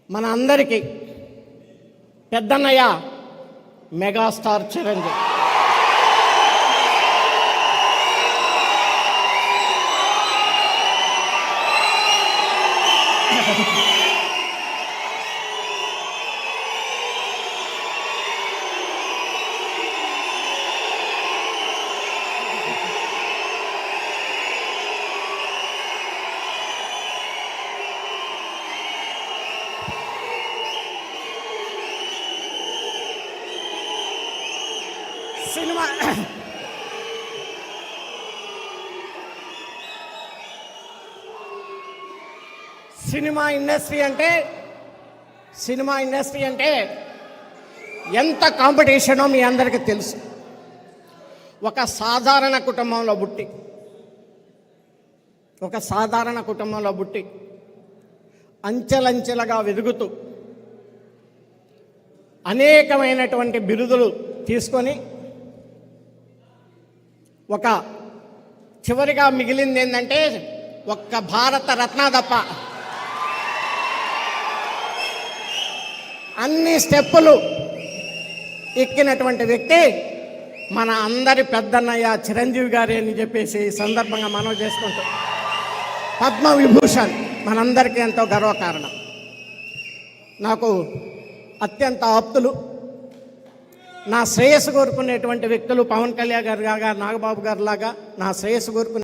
మన అందరికీ పెద్దన్నయ్య megastar Chiranjeevi. Cinema industry అంటే ఎంత కాంపిటీషనో మీ అందరికీ తెలుసు. ఒక సాధారణ కుటుంబంలో పుట్టి అంచెలంచెలుగా వెదుగుతూ అనేకమైనటువంటి బిరుదులు తీసుకొని ఒక చివరిగా మిగిలింది ఏంటంటే ఒక్క భారత రత్న తప్ప అన్ని స్టెప్పులు ఎక్కినటువంటి వ్యక్తి మన అందరి పెద్దన్నయ్య చిరంజీవి గారి అని చెప్పేసి ఈ సందర్భంగా మనవి చేసుకుంటూ, పద్మవిభూషణ్ మనందరికీ ఎంతో గర్వకారణం. నాకు అత్యంత ఆప్తులు, నా శ్రేయస్సు కోరుకునేటువంటి వ్యక్తులు పవన్ కళ్యాణ్ గారు లాగా, నాగబాబు గారు లాగా నా శ్రేయస్సు కోరుకునే